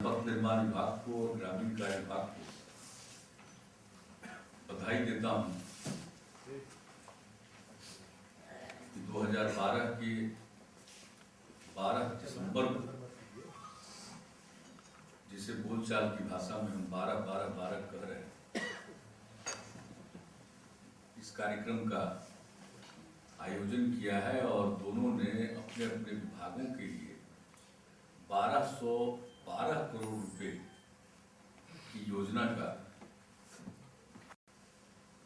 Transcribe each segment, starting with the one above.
पथ निर्माण विभाग को और ग्रामीण कार्य विभाग को बधाई देता हूं कि 2012 के 12 दिसंबर को, जिसे बोलचाल की भाषा में हम 12-12-12 कह रहे हैं, इस कार्यक्रम का आयोजन किया है और दोनों ने अपने अपने विभागों के लिए 1212 करोड़ रुपए की योजना का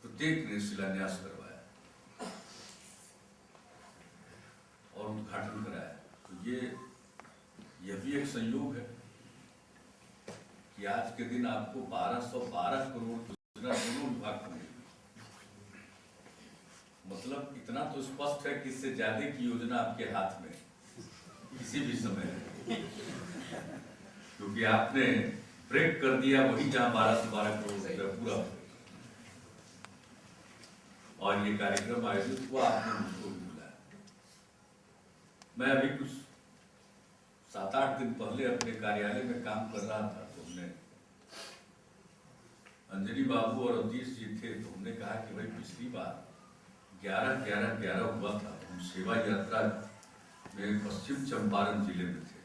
प्रत्येक ने शिलान्यास करवाया और उद्घाटन कराया। तो यह भी एक संयोग है कि आज के दिन आपको 1212 करोड़ योजना दोनों विभाग को मिली। मतलब इतना तो स्पष्ट है कि इससे ज्यादा की योजना आपके हाथ में किसी भी समय है, क्योंकि आपने ब्रेक कर दिया वही जहां 1212 करोड़ रुपया पूरा हो और ये कार्यक्रम आयोजित हुआ, आपने मुझको भी बुलाया। मैं अभी कुछ 7-8 दिन पहले अपने कार्यालय में काम कर रहा था, तो हमने अंजनी बाबू और अवधीश जी थे, तो हमने कहा कि भाई पिछली बार 11-11-11 हुआ था, हम सेवा यात्रा में पश्चिम चंपारण जिले में थे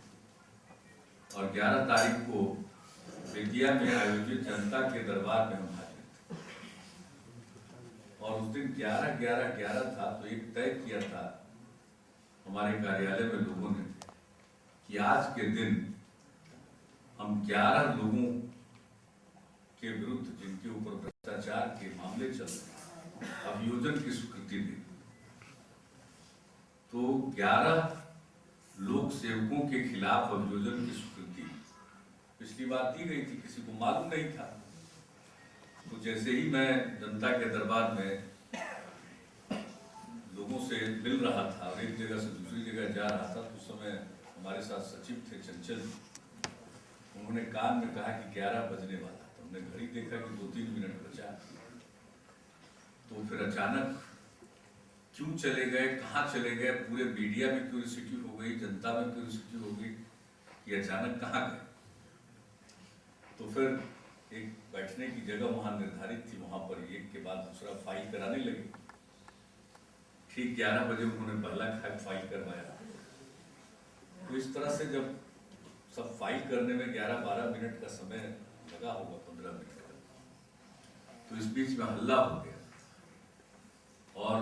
और 11 तारीख को बेतिया में आयोजित जनता के दरबार में हम हाजिर थे और उस दिन 11-11-11 था। तो एक तय किया था हमारे कार्यालय में लोगों ने कि आज के दिन हम 11 लोगों के विरुद्ध, जिनके ऊपर भ्रष्टाचार के मामले चल रहे हैं, अभियोजन की स्वीकृति दी। तो 11 लोक सेवकों के खिलाफ अभियोजन की स्वीकृति पिछली बार दी गई थी, किसी को मालूम नहीं था। तो जैसे ही मैं जनता के दरबार में लोगों से मिल रहा था और एक जगह से दूसरी जगह जा रहा था, तो उस समय हमारे साथ सचिव थे चंचल, उन्होंने कान में कहा कि 11 बजने वाला। तो हमने घड़ी देखा कि 2-3 मिनट बचा। तो फिर अचानक क्यों चले गए, कहाँ चले गए, पूरे मीडिया में क्यूरियोसिटी हो गई, जनता में क्यूरियोसिटी हो गई कि अचानक कहाँ गए। तो फिर एक बैठने की जगह वहां निर्धारित थी, वहां पर एक के बाद दूसरा फाइल कराने लगे। ठीक 11 बजे उन्होंने पहला फाइल करवाया। तो इस तरह से जब सब फाइल करने में 11-12 मिनट का समय लगा होगा, 15 मिनट का, तो इस बीच में हल्ला हो गया और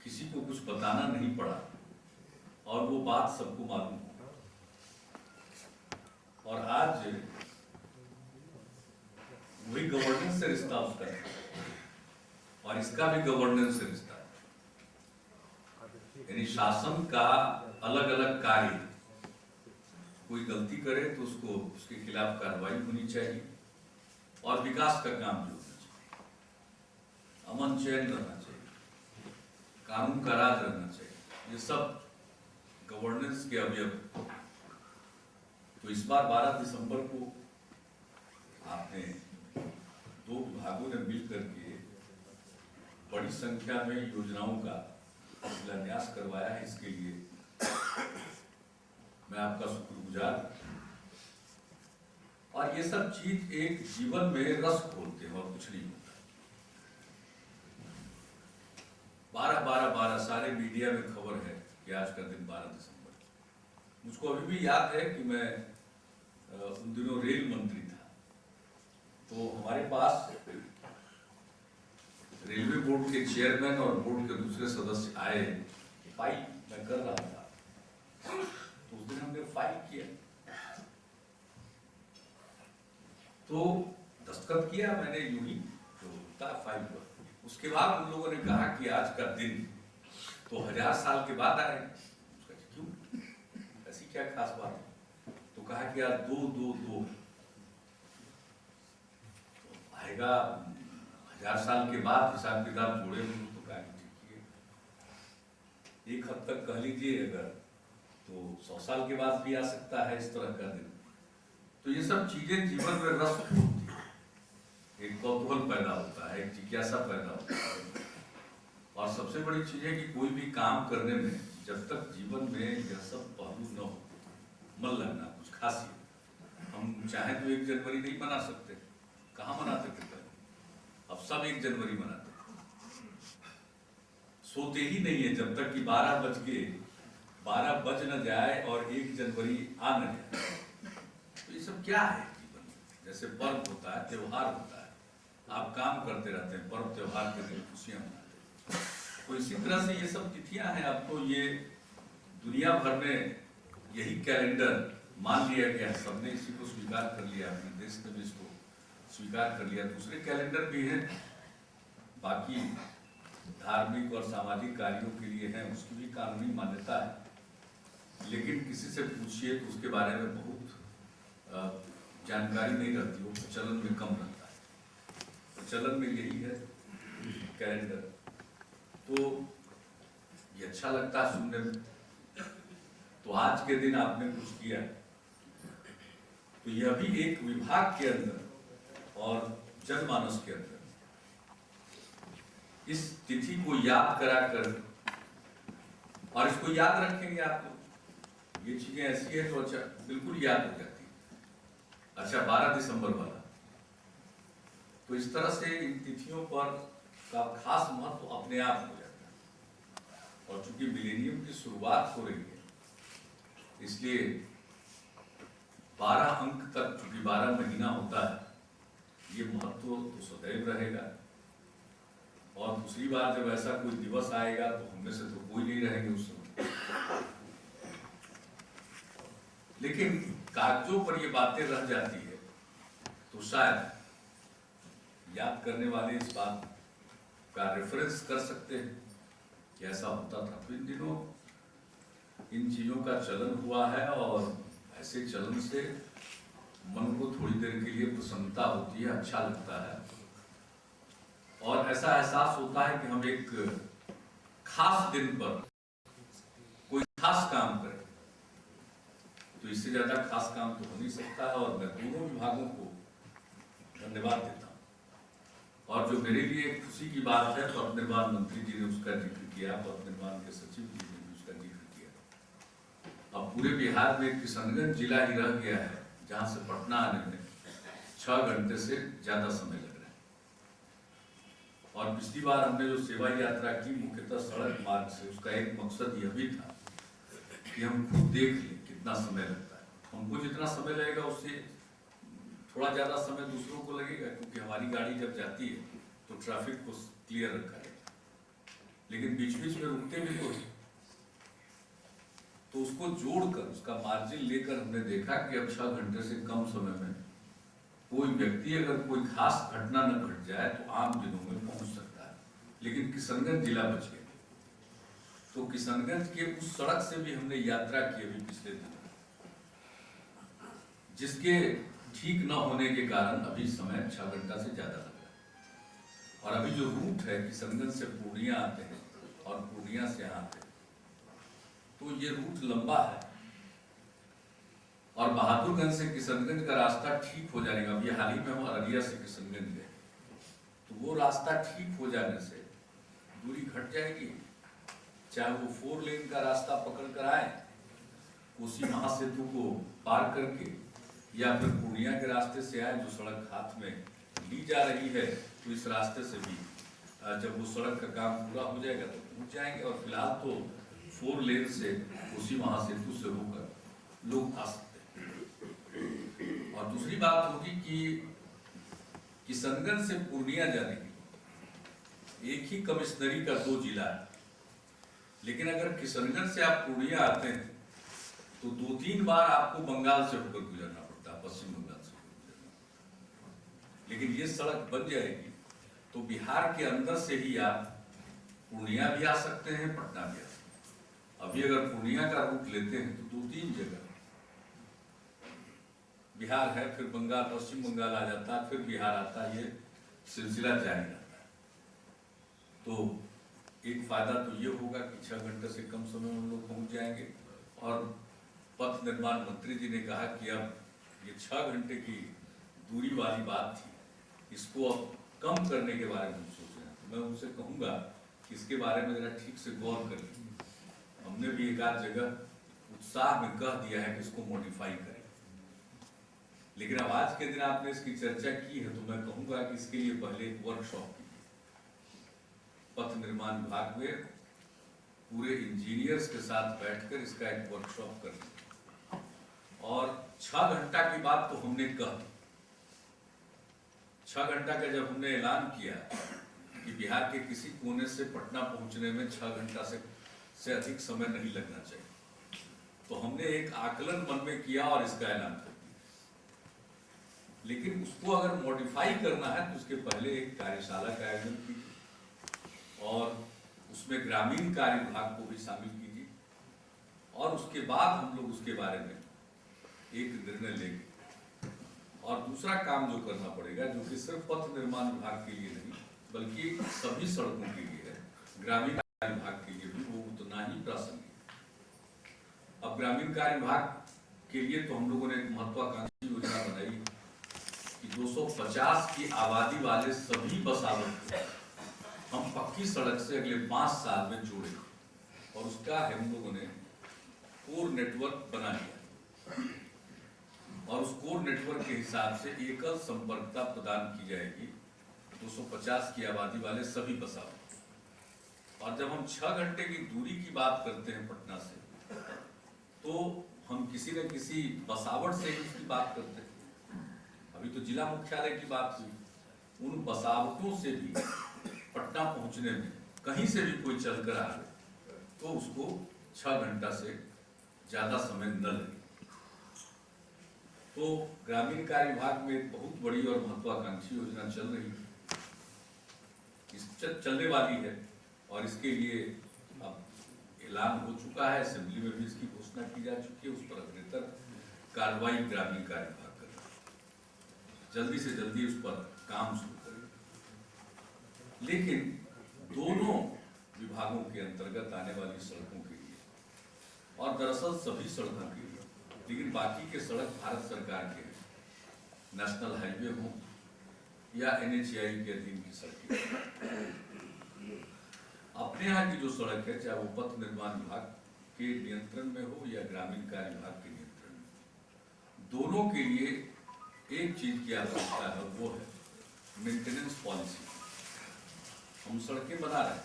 किसी को कुछ बताना नहीं पड़ा और वो बात सबको मालूम हो। और आज वही गवर्नेंस से रिश्ता उसका है और इसका भी गवर्नेंस से रिश्ता है, यानी शासन का अलग अलग कार्य। कोई गलती करे तो उसको उसके खिलाफ कार्रवाई होनी चाहिए और विकास का काम भी होना चाहिए, अमन चैन रहना चाहिए, कानून का राज रहना चाहिए, ये सब गवर्नेंस के अवयव। तो इस बार 12 दिसंबर को आपने 2 विभागों ने मिलकर के बड़ी संख्या में योजनाओं का शिलान्यास करवाया है। इसके लिए मैं आपका शुक्रगुजार। और ये सब चीज एक जीवन में रस खोलते हैं और कुछ नहीं होता। 12-12-12 सारे मीडिया में खबर है कि आज का दिन 12 दिसंबर। मुझको अभी भी याद है कि मैं उन दिनों रेल मंत्री था, तो हमारे पास रेलवे बोर्ड के चेयरमैन और बोर्ड के दूसरे सदस्य आए। फाइल मैं कर रहा था, तो उस दिन हमने फाइल किया, तो दस्तखत किया मैंने यूं ही, तो होता फाइल पर। उसके बाद उन लोगों ने कहा कि आज का दिन तो 1000 साल के बाद आए। क्यों, ऐसी क्या खास बात है? तो कहा कि आज 2-2-2 आएगा, 1000 साल के बाद हिसाब किताब जोड़े हुए। तो कहा कि ठीक है, एक हद तक कह लीजिए अगर, तो 100 साल के बाद भी आ सकता है इस तरह का दिन। तो ये सब चीजें जीवन में रस होती है, एक कौतूहल पैदा होता है, एक जिज्ञासा पैदा होता है। और सबसे बड़ी चीज है कि कोई भी काम करने में जब तक जीवन में यह सब पहलू न हो, मन लगना, कुछ खासियत, हम चाहे तो 1 जनवरी नहीं मना सकते, कहाँ मनाते थे पहले, अब सब 1 जनवरी मनाते। सोते ही नहीं है जब तक कि 12 बज न जाए और 1 जनवरी आ न जाए। तो ये सब क्या है जीवन में? जैसे पर्व होता है, त्योहार होता है, आप काम करते रहते हैं, पर्व त्योहार के दिन खुशियां मनाते हैं। तो इसी तरह से ये सब तिथियां हैं। अब तो ये दुनिया भर में यही कैलेंडर मान लिया गया है, सबने इसी को स्वीकार कर लिया, अपने देश ने भी इसको स्वीकार कर लिया। दूसरे कैलेंडर भी हैं, बाकी धार्मिक और सामाजिक कार्यों के लिए हैं, उसकी भी कानूनी मान्यता है। लेकिन किसी से पूछिए तो उसके बारे में बहुत जानकारी नहीं रहती, वो प्रचलन में कम रहता है। प्रचलन में यही है कैलेंडर। तो ये अच्छा लगता है सुनने में। तो आज के दिन आपने कुछ किया, तो यह भी एक विभाग के अंदर और जनमानस के अंदर इस तिथि को याद कराकर, और इसको याद रखेंगे आप लोग, ये चीजें ऐसी है तो अच्छा बिल्कुल याद हो जाती है। अच्छा 12 दिसंबर वाला, तो इस तरह से इन तिथियों पर का खास महत्व अपने आप हो जाता है। और चूंकि मिलेनियम की शुरुआत हो रही है, इसलिए 12 अंक तक, चूंकि 12 महीना होता है, ये महत्व तो सदैव रहेगा। और दूसरी बात, जब ऐसा कोई दिवस आएगा तो हममें से तो कोई नहीं रहेंगे उस समय, लेकिन कागजों पर ये बातें रह जाती है, तो शायद याद करने वाले इस बात का रेफरेंस कर सकते हैं कि ऐसा होता था। तो इन दिनों इन चीजों का चलन हुआ है, और ऐसे चलन से मन को थोड़ी देर के लिए प्रसन्नता होती है, अच्छा लगता है, और ऐसा एहसास होता है कि हम एक खास दिन पर कोई खास काम करें। तो इससे ज्यादा खास काम तो हो नहीं सकता है। और मैं दोनों विभागों को धन्यवाद देता हूँ। और जो मेरे लिए खुशी की बात है, पथ निर्माण मंत्री जी ने उसका जिक्र किया, पथ निर्माण के सचिव जी ने भी उसका जिक्र किया। अब पूरे बिहार में किशनगंज जिला ही रह गया है जहां से पटना आने में 6 घंटे से ज्यादा समय लग रहा है। और पिछली बार हमने जो सेवा यात्रा की मुख्यतः सड़क मार्ग से, उसका एक मकसद यह भी था कि हम खुद देख लें कितना समय लगता है। हमको जितना समय लगेगा उससे थोड़ा ज्यादा समय दूसरों को लगेगा, क्योंकि हमारी गाड़ी जब जाती है तो ट्रैफिक को क्लियर रखा है, लेकिन बीच बीच में रुकते भी तो उसको जोड़कर, उसका मार्जिन लेकर हमने देखा कि अब 6 घंटे से कम समय में कोई व्यक्ति, अगर कोई खास घटना न घट जाए तो आम दिनों में पहुंच सकता है। लेकिन किशनगंज जिला बच गया। तो किशनगंज के उस सड़क से भी हमने यात्रा की अभी पिछले दिन, जिसके ठीक न होने के कारण अभी समय 6 घंटा से ज्यादा लग रहा है। और अभी जो रूट है किशनगंज से पूर्णिया आते हैं और पूर्णिया से यहाँ आते हैं, तो ये रूट लंबा है। और बहादुरगंज से किशनगंज का रास्ता ठीक हो जाने का, अभी हाल ही में हम अररिया से किशनगंज गए, तो वो रास्ता ठीक हो जाने से दूरी घट जाएगी। चाहे वो 4 लेन का रास्ता पकड़ कर आए कोसी महासेतु को पार करके, या फिर पूर्णिया के रास्ते से आए जो सड़क हाथ में ली जा रही है, तो इस रास्ते से भी जब वो सड़क का काम पूरा हो जाएगा तो पहुंच जाएंगे। और फिलहाल तो 4 लेन से कोसी महासेतु से होकर लोग आ सकते हैं। और दूसरी बात होगी कि किशनगंज से पूर्णिया जाने की एक ही कमिश्नरी का 2 जिला है, लेकिन अगर किशनगंज से आप पूर्णिया आते हैं तो 2-3 बार आपको बंगाल से होकर गुजरना पड़ता है, पश्चिम बंगाल से गुजरना। लेकिन ये सड़क बन जाएगी तो बिहार के अंदर से ही आप पूर्णिया भी आ सकते हैं, पटना भी आ सकते हैं। अभी अगर पूर्णिया का रूट लेते हैं तो 2-3 जगह बिहार है, फिर बंगाल, पश्चिम बंगाल आ जाता है, फिर बिहार आता है, ये सिलसिला जारी रहता है। तो एक फायदा तो ये होगा कि 6 घंटे से कम समय में हम लोग पहुंच जाएंगे। और पथ निर्माण मंत्री जी ने कहा कि अब ये 6 घंटे की दूरी वाली बात थी, इसको अब कम करने के बारे में हम सोच रहे हैं। तो मैं उनसे कहूँगा कि इसके बारे में जरा ठीक से गौर करें। हमने भी एक आध जगह उत्साह में कह दिया है कि इसको मॉडिफाई करें, लेकिन अब आज के दिन आपने इसकी चर्चा की है तो मैं कहूंगा कि इसके लिए पहले एक वर्कशॉप कीजिए। पथ निर्माण विभाग में पूरे इंजीनियर्स के साथ बैठकर इसका एक वर्कशॉप कर और 6 घंटा की बात तो हमने कहा। 6 घंटा का जब हमने ऐलान किया कि बिहार के किसी कोने से पटना पहुंचने में 6 घंटा से अधिक समय नहीं लगना चाहिए, तो हमने एक आकलन मन में किया और इसका ऐलान कर दिया। लेकिन उसको अगर मॉडिफाई करना है तो उसके पहले एक कार्यशाला का आयोजन कीजिए और उसमें ग्रामीण कार्य विभाग को भी शामिल कीजिए और उसके बाद हम लोग उसके बारे में एक निर्णय लेंगे। और दूसरा काम जो करना पड़ेगा, जो कि सिर्फ पथ निर्माण विभाग के लिए नहीं बल्कि सभी सड़कों के लिए है, ग्रामीण कार्य विभाग के लिए भी वो उतना ही प्रासंगिक है। अब ग्रामीण कार्य विभाग के लिए तो हम लोगों ने एक महत्वाकांक्षी योजना बनाई कि 250 की आबादी वाले सभी बसावट को हम पक्की सड़क से अगले 5 साल में जोड़ेंगे और उसका हम लोगों ने कोर नेटवर्क बना लिया और उस कोर नेटवर्क के हिसाब से एकल संपर्कता प्रदान की जाएगी 250 की आबादी वाले सभी बसावट। और जब हम 6 घंटे की दूरी की बात करते हैं पटना से, तो हम किसी न किसी बसावट से ही उसकी बात करते हैं। अभी तो जिला मुख्यालय की बात हुई, उन बसावटों से भी पटना पहुंचने में कहीं से भी कोई चलकर आ गए तो उसको 6 घंटा से ज्यादा समय न लगे। तो ग्रामीण कार्य विभाग में एक बहुत बड़ी और महत्वाकांक्षी योजना चल रही है, चलने वाली है और इसके लिए अब ऐलान हो चुका है, असेंबली में भी इसकी घोषणा की जा चुकी है। उस पर अग्रतर कार्रवाई ग्रामीण कार्य विभाग कर रहा है, जल्दी से जल्दी उस पर काम शुरू करें। लेकिन दोनों विभागों के अंतर्गत आने वाली सड़कों के लिए और दरअसल सभी सड़कों के लिए, लेकिन बाकी के सड़क भारत सरकार के हैं, नेशनल हाईवे हो या NHAI के अधीन की सड़कें। अपने यहाँ की जो सड़क है, चाहे वो पथ निर्माण विभाग के नियंत्रण में हो या ग्रामीण कार्य विभाग के नियंत्रण में, दोनों के लिए एक चीज की आवश्यकता है, वो है मेंटेनेंस पॉलिसी। हम सड़कें बना रहे हैं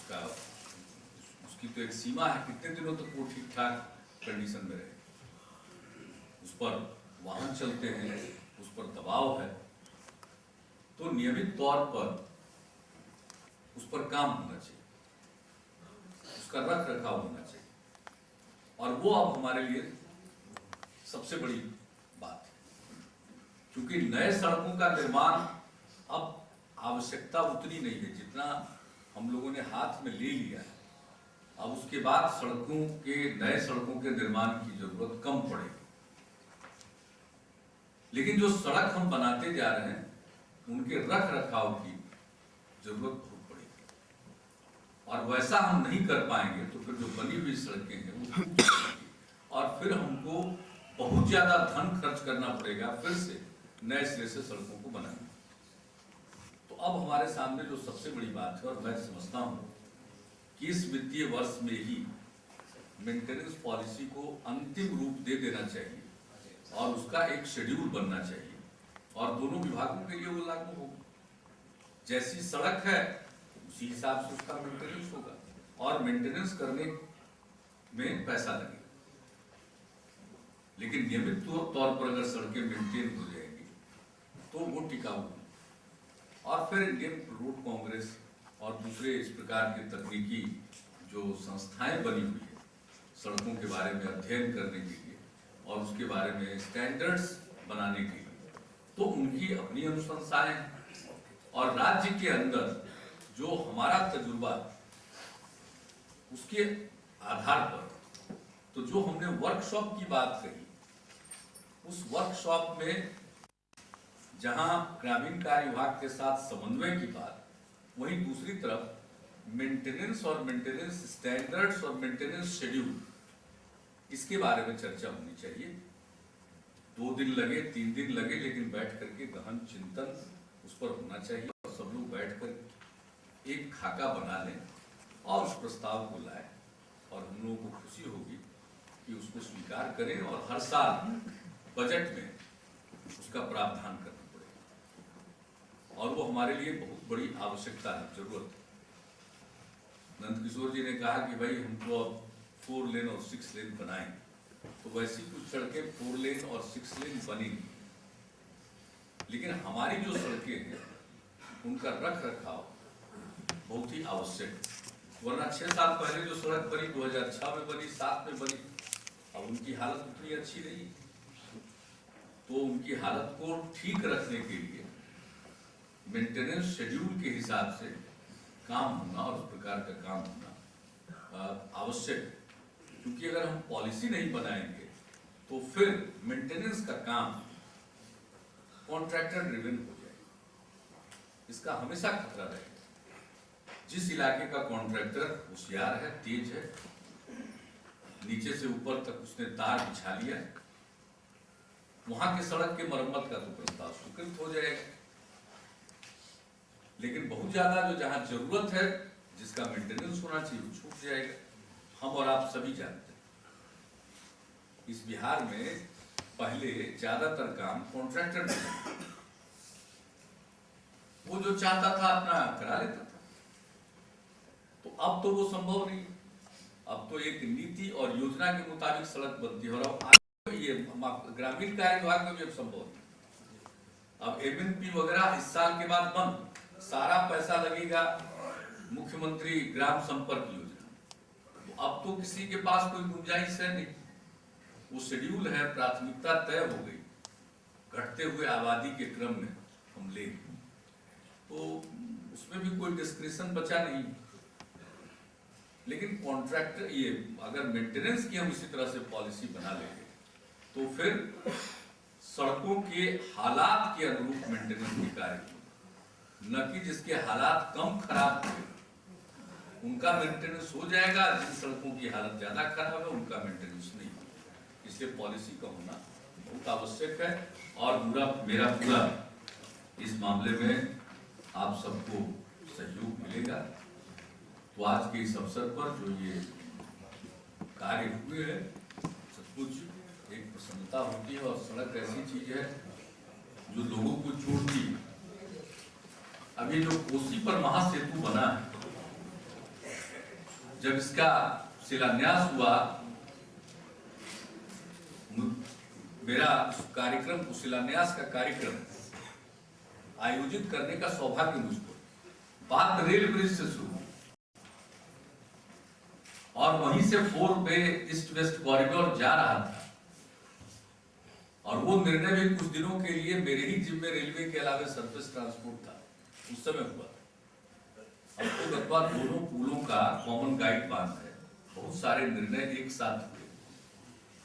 तो उसकी तो एक सीमा है, कितने दिनों तक वो ठीक ठाक कंडीशन में रहे, उस पर वाहन चलते हैं, उस पर दबाव है, तो नियमित तौर पर उस पर काम होना चाहिए, उसका रख रखाव होना चाहिए। और वो अब हमारे लिए सबसे बड़ी बात है, क्योंकि नए सड़कों का निर्माण अब आवश्यकता उतनी नहीं है जितना हम लोगों ने हाथ में ले लिया है। अब उसके बाद सड़कों के, नए सड़कों के निर्माण की जरूरत कम पड़ेगी। लेकिन जो सड़क हम बनाते जा रहे हैं उनके रख रखाव की जरूरत बहुत पड़ेगी, और वैसा हम नहीं कर पाएंगे तो फिर जो बनी हुई सड़कें हैं वो और फिर हमको बहुत ज्यादा धन खर्च करना पड़ेगा फिर से नए सिरे से सड़कों को बनाने। तो अब हमारे सामने जो सबसे बड़ी बात है, और मैं समझता हूँ कि इस वित्तीय वर्ष में ही मेंटेनेंस पॉलिसी को अंतिम रूप दे देना चाहिए और उसका एक शेड्यूल बनना चाहिए और दोनों विभागों के लिए वो लागू होगा। जैसी सड़क है उसी हिसाब से उसका मेंटेनेंस होगा और मेंटेनेंस करने में पैसा लगेगा। लेकिन नियमित तौर पर अगर सड़कें मेंटेन हो जाएंगी तो वो टिकाऊ होगी। और फिर इंडियन रोड कांग्रेस और दूसरे इस प्रकार के तकनीकी जो संस्थाएं बनी हुई है सड़कों के बारे में अध्ययन करने के लिए और उसके बारे में स्टैंडर्ड्स बनाने के लिए, तो उनकी अपनी अनुशंसाएं और राज्य के अंदर जो हमारा तजुर्बा उसके आधार पर, तो जो हमने वर्कशॉप की बात कही, उस वर्कशॉप में जहां ग्रामीण कार्य विभाग के साथ समन्वय की बात, वहीं दूसरी तरफ मेंटेनेंस और मेंटेनेंस स्टैंडर्ड्स और मेंटेनेंस शेड्यूल, इसके बारे में चर्चा होनी चाहिए। 2 दिन लगे 3 दिन लगे, लेकिन बैठ करके गहन चिंतन उस पर होना चाहिए और सब लोग बैठकर एक खाका बना लें और उस प्रस्ताव को लाएं। और हम लोगों को खुशी होगी कि कि उसको स्वीकार करें और हर साल बजट में उसका प्रावधान करना पड़ेगा, और वो हमारे लिए बहुत बड़ी आवश्यकता है, जरूरत है। नंदकिशोर जी ने कहा कि भाई हमको अब 4 लेन और 6 लेन बनाएं, तो वैसी कुछ सड़कें 4 लेन और 6 लेन बनेंगी, लेकिन हमारी जो सड़कें हैं उनका रख रखाव बहुत ही आवश्यक है। वरना 6 साल पहले जो सड़क बनी 2006 में बनी, 7 में बनी, अब उनकी हालत उतनी अच्छी नहीं। तो उनकी हालत को ठीक रखने के लिए मेंटेनेंस शेड्यूल के हिसाब से काम होना और उस प्रकार का काम होना आवश्यक है। क्योंकि अगर हम पॉलिसी नहीं बनाएंगे तो फिर मेंटेनेंस का काम कॉन्ट्रैक्टर ड्रिवन हो जाएगा, इसका हमेशा खतरा रहेगा। जिस इलाके का कॉन्ट्रैक्टर होशियार है, तेज है, नीचे से ऊपर तक उसने तार बिछा लिया, वहां के सड़क के मरम्मत का तो प्रस्ताव स्वीकृत हो जाएगा। लेकिन बहुत ज्यादा जो जहां जरूरत है, जिसका मेंटेनेंस होना चाहिए, वो छूट जाएगा। हम और आप सभी जानते हैं इस बिहार में पहले ज्यादातर काम कॉन्ट्रैक्टर ने, वो जो चाहता था अपना करा लेता था। तो अब तो वो संभव नहीं। अब तो एक नीति और योजना के मुताबिक सड़क बनती है, और ये ग्रामीण कार्य विभाग में भी अब संभव नहीं। अब एमएनपी वगैरह इस साल के बाद बंद, सारा पैसा लगेगा मुख्यमंत्री ग्राम संपर्क योजना। तो अब तो किसी के पास कोई गुंजाइश है नहीं, वो शेड्यूल है, प्राथमिकता तय हो गई, घटते हुए आबादी के क्रम में हम लेंगे, तो उसमें भी कोई डिस्क्रिप्शन बचा नहीं। लेकिन कॉन्ट्रैक्टर ये अगर मेंटेनेंस की हम इसी तरह से पॉलिसी बना लेंगे तो फिर सड़कों के हालात के अनुरूप मेंटेनेंस के कार्य, न कि जिसके हालात कम खराब हुए उनका मेंटेनेंस हो जाएगा, जिन सड़कों की हालत ज्यादा खराब है उनका मेंटेनेंस नहीं। इसलिए पॉलिसी का होना बहुत आवश्यक है, और मेरा पूरा इस मामले में आप सबको सहयोग मिलेगा। तो आज के इस अवसर पर जो ये कार्य हुए हैं, सचमुच एक प्रसन्नता होती है। और सड़क ऐसी चीज है जो लोगों को जोड़ती है। अभी जो कोसी पर महासेतु बना है, जब इसका शिलान्यास हुआ, मेरा कार्यक्रम, शिलान्यास का कार्यक्रम आयोजित करने का सौभाग्य मुझको। बात रेल ब्रिज से शुरू और वहीं से 4 वे ईस्ट वेस्ट कॉरिडोर जा रहा था, और वो निर्णय भी कुछ दिनों के लिए मेरे ही जिम्मे रेलवे के अलावा सरफेस ट्रांसपोर्ट था, उस समय हुआ। अब तो गतवा दोनों पुलों का कॉमन गाइड बांध है, बहुत सारे निर्णय एक साथ हुए,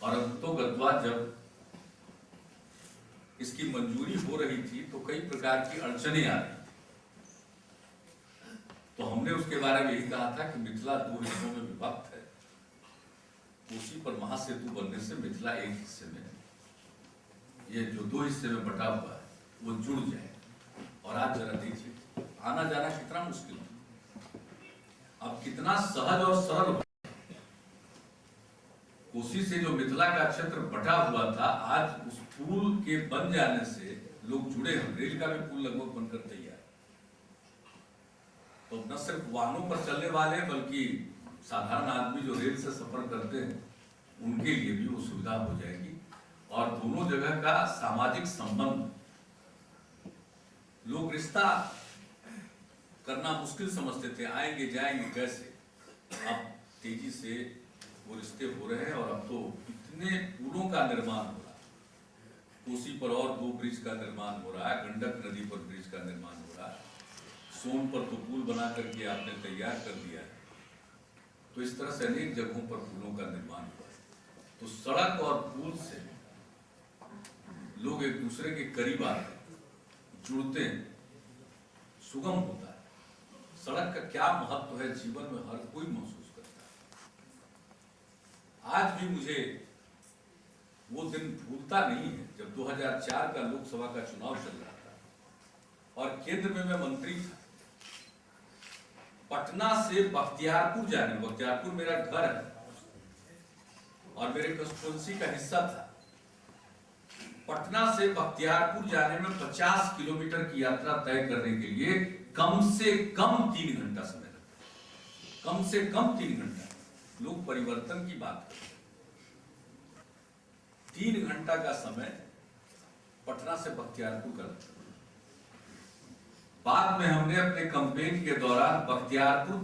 और अब तो गतवा जब इसकी मंजूरी हो रही थी तो कई प्रकार की अड़चने आ रही, तो हमने उसके बारे में यही कहा था कि मिथिला 2 हिस्सों में विभक्त है। कोसी पर महासेतु बनने से मिथिला एक हिस्से में, ये जो 2 हिस्से में बटा हुआ है वो जुड़ जाए। और आप जरा देखिए आना जाना कितना मुश्किल है, अब कितना सहज और सरल। कोसी से जो मिथिला का क्षेत्र बटा हुआ था, आज उस पुल के बन जाने से लोग जुड़े हैं। रेल का भी पुल लगभग बनकर तैयार, तो न सिर्फ वाहनों पर चलने वाले बल्कि साधारण आदमी जो रेल से सफर करते हैं उनके लिए भी वो सुविधा हो जाएगी। और दोनों जगह का सामाजिक संबंध, लोग रिश्ता करना मुश्किल समझते थे, आएंगे जाएंगे कैसे, अब तेजी से वो रिश्ते हो रहे हैं। और अब तो इतने पुलों का निर्माण हो रहा है, कोसी पर और 2 ब्रिज का निर्माण हो रहा है, गंडक नदी पर ब्रिज का निर्माण हो रहा है, सोन पर तो पुल बना करके आपने तैयार कर दिया है। तो इस तरह से अनेक जगहों पर पुलों का निर्माण हुआ है। तो सड़क और पुल से लोग एक दूसरे के करीब आते हैं, जुड़ते हैं, सुगम होता है। सड़क का क्या महत्व है जीवन में हर कोई महसूस करता है। आज भी मुझे वो दिन भूलता नहीं है जब 2004 का लोकसभा का चुनाव चल रहा था और केंद्र में मैं मंत्री था। पटना से बख्तियारपुर जाने, बख्तियारपुर मेरा घर है, और मेरे कंस्टिट्यूंसी का हिस्सा था। पटना से बख्तियारपुर जाने में 50 किलोमीटर की यात्रा तय करने के लिए कम से कम 3 घंटा समय लगता, कम से कम 3 घंटा। लोग परिवर्तन की बात करते, 3 घंटा का समय पटना से बख्तियारपुर का। बाद में हमने अपने कैंपेन के दौरान बख्तियारपुर